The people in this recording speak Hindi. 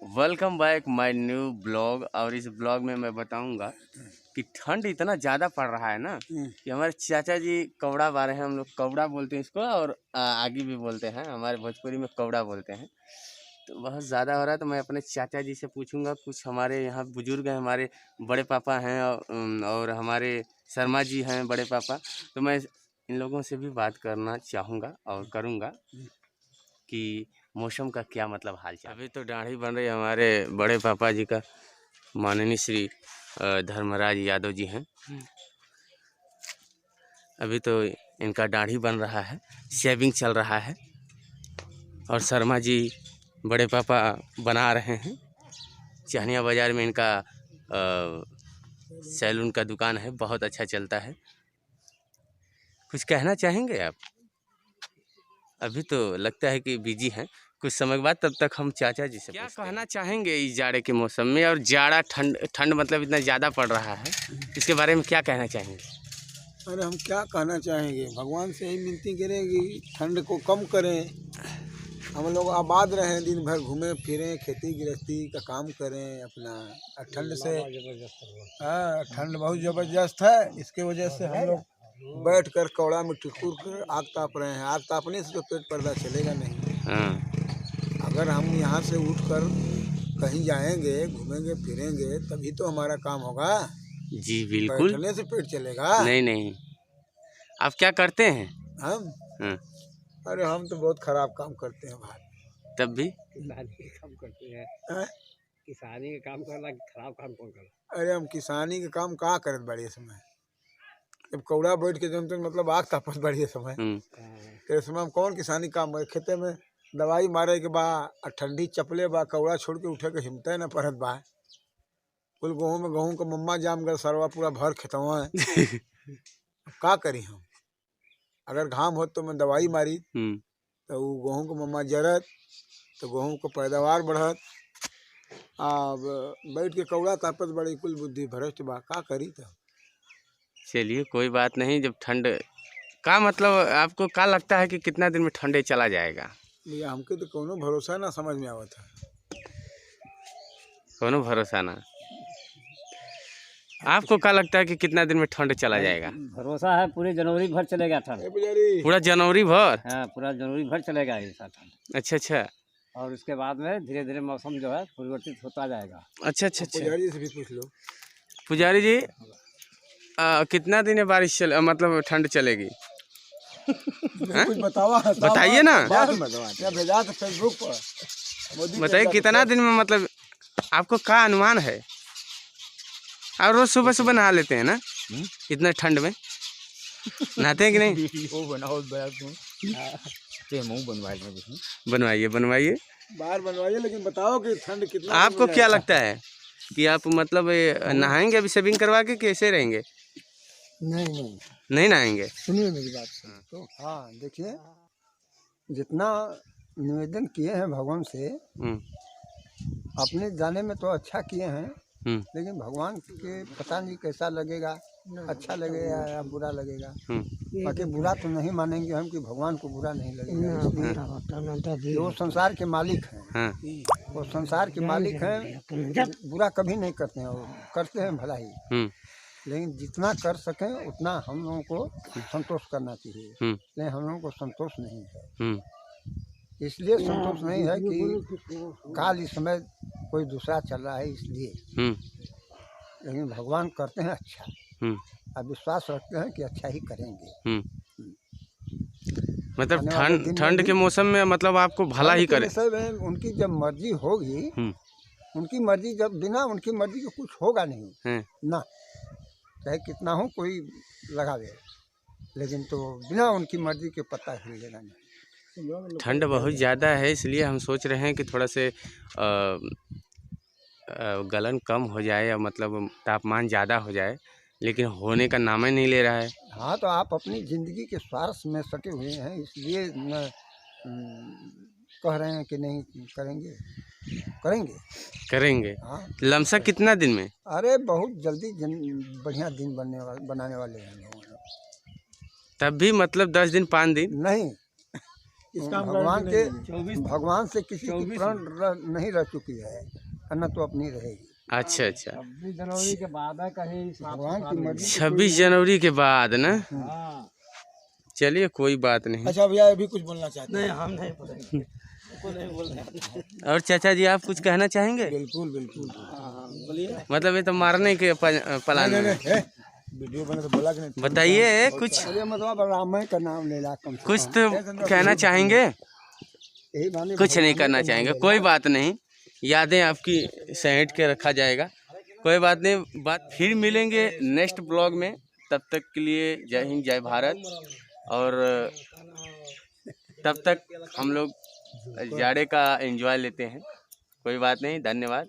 Welcome back my new blog. और इस ब्लॉग में मैं बताऊंगा कि ठंड इतना ज़्यादा पड़ रहा है ना कि हमारे चाचा जी कौड़ा बारे हैं। हम लोग कौड़ा बोलते हैं इसको, और आगे भी बोलते हैं, हमारे भोजपुरी में कौड़ा बोलते हैं। तो बहुत ज़्यादा हो रहा है, तो मैं अपने चाचा जी से पूछूंगा। कुछ हमारे यहाँ बुजुर्ग हैं, हमारे बड़े पापा हैं, और हमारे शर्मा जी हैं बड़े पापा। तो मैं इन लोगों से भी बात करना चाहूँगा और करूँगा कि मौसम का क्या मतलब हाल चाल। अभी तो दाढ़ी बन रही है, हमारे बड़े पापा जी का माननीय श्री धर्मराज यादव जी हैं। अभी तो इनका दाढ़ी बन रहा है, शेविंग चल रहा है। और शर्मा जी बड़े पापा बना रहे हैं। चहनिया बाज़ार में इनका सैलून का दुकान है, बहुत अच्छा चलता है। कुछ कहना चाहेंगे आप? अभी तो लगता है कि बिजी हैं, कुछ समय के बाद तब तक हम चाचा जी से क्या कहना चाहेंगे इस जाड़े के मौसम में। और जाड़ा ठंड मतलब इतना ज़्यादा पड़ रहा है, इसके बारे में क्या कहना चाहेंगे? अरे हम क्या कहना चाहेंगे, भगवान से यही विनती करेंगे ठंड को कम करें। हम लोग आबाद रहें, दिन भर घूमें फिरें, खेती गृहस्थी का काम करें अपना। ठंड से हाँ, ठंड बहुत ज़बरदस्त है। इसके वजह से हम लोग बैठ कर कौड़ा में टिकुर कर आग ताप रहे हैं। आग तापने से तो पेट पर्दा चलेगा नहीं। हाँ, अगर हम यहाँ से उठ कर कहीं जाएंगे, घूमेंगे फिरेंगे, तभी तो हमारा काम होगा। जी बिल्कुल। बैठने से पेट चलेगा? नहीं नहीं, आप क्या करते हैं? हम हाँ, अरे हम तो बहुत खराब काम करते हैं भाई। तब भी किसानी के काम करते हैं। हैं? किसानी के काम करना, खराब काम कौन करना। अरे हम किसानी के काम कहाँ करत बड़े समय। जब कौड़ा बैठ के जमते मतलब आग तापत बड़े समय, तो इस समय हम कौन किसानी काम करे। खेते में दवाई मारे के बा, ठंडी चपले बा, कौड़ा छोड़ के उठे के हिम्मत न पड़त बा। कुल गेहूँ का मम्मा जाम गए, सरवा पूरा भर खेतवा है। अब का करी हम? अगर घाम हो तो मैं दवाई मारी, तो वो गेहूँ का मम्मा जरत, तो गेहूँ को पैदावार बढ़त। अब बैठ के कौड़ा तापत बड़ी, कुल बुद्धि भ्रष्ट बा, का करी। तो चलिए कोई बात नहीं। जब ठंड का मतलब आपको क्या लगता है कि कितना दिन में ठंडे चला जाएगा? भैया हमके तो कोनो भरोसा ना समझ में आवत है। कोनो भरोसा ना। आपको क्या लगता है कि कितना दिन में ठंड चला जाएगा? भरोसा है पूरे जनवरी भर चलेगा ठंड। पूरा जनवरी भर? हाँ, पूरा जनवरी भर चलेगा ऐसा ठंड। अच्छा अच्छा। और उसके बाद में धीरे धीरे मौसम जो है परिवर्तित होता जाएगा। अच्छा अच्छा अच्छा। पुजारी से भी पूछ लो। पुजारी जी, कितना दिन है बारिश मतलब ठंड चलेगी? कुछ बतावा, बताइए ना। क्या भेजा था फेसबुक पर? बताइए कितना दिन में, मतलब आपको क्या अनुमान है? आप रोज सुबह सुबह नहा लेते हैं ना इतना ठंड में? नहाते हैं कि नहीं? वो बनाओ बनवाइए बनवाइए। बाहर बनवाइए, लेकिन बताओ कि ठंड कितना। आपको क्या लगता है कि आप मतलब नहाएंगे अभी शेविंग करवा के, कैसे रहेंगे? नहीं नहीं नहाएंगे? सुनिए मेरी बात तो। हाँ देखिए, जितना निवेदन किए हैं भगवान से, अपने जाने में तो अच्छा किए हैं, लेकिन भगवान के पता नहीं कैसा लगेगा, अच्छा लगेगा या बुरा लगेगा। बाकी बुरा तो नहीं मानेंगे हम कि भगवान को बुरा नहीं लगेगा। वो संसार के मालिक हैं, वो संसार के मालिक हैं, बुरा कभी नहीं करते हैं, वो करते हैं भला ही। लेकिन जितना कर सकें उतना हम लोगों को संतोष करना चाहिए। लेकिन हम लोगों को संतोष नहीं है। इसलिए संतोष नहीं है कि काल इस समय कोई दूसरा चल रहा है इसलिए। लेकिन भगवान करते हैं अच्छा, अब विश्वास रखते हैं कि अच्छा ही करेंगे। मतलब ठंड के मौसम में मतलब आपको भला ही करे। उनकी जब मर्जी होगी, उनकी मर्जी, जब बिना उनकी मर्जी के कुछ होगा नहीं ना। चाहे कितना हो कोई लगा दे, लेकिन तो बिना उनकी मर्जी के पत्ता हिल लेना नहीं। ठंड बहुत ज़्यादा है, इसलिए हम सोच रहे हैं कि थोड़ा से गलन कम हो जाए, या मतलब तापमान ज़्यादा हो जाए, लेकिन होने का नाम ही नहीं ले रहा है। हाँ, तो आप अपनी ज़िंदगी के स्वार्थ में सटे हुए हैं, इसलिए न कह रहे हैं कि नहीं करेंगे। करेंगे करेंगे। हाँ। लमसम कितना दिन में? अरे बहुत जल्दी बढ़िया दिन बनाने वाले हैं लोग। तब भी मतलब 10 दिन 5 दिन नहीं, भगवान से किसी की प्राण नहीं रह चुकी है, न तो अपनी रहेगी। अच्छा अच्छा, 26 जनवरी के बाद है कहीं भगवान की मर्जी। 26 जनवरी के बाद ना? हाँ। चलिए कोई बात नहीं। अच्छा भैया अभी कुछ बोलना चाहते हैं? नहीं हम नहीं बोलेंगे, नहीं बोल रहे। और चाचा जी आप कुछ कहना चाहेंगे? बिल्कुल बिल्कुल बोलिए। मतलब ये तो मारने के प्लान में है। वीडियो बने तो बोला कि नहीं? बताइए कुछ, अरे मतलब रामायण का नाम ले ला कम से कुछ तो कहना चाहेंगे? यही बाने कुछ नहीं करना चाहेंगे, कोई बात नहीं, यादें आपकी सहेट के रखा जाएगा, कोई बात नहीं। बात फिर मिलेंगे नेक्स्ट ब्लॉग में, तब तक के लिए जय हिंद जय भारत। और तब तक हम लोग जाड़े का एंजॉय लेते हैं, कोई बात नहीं, धन्यवाद।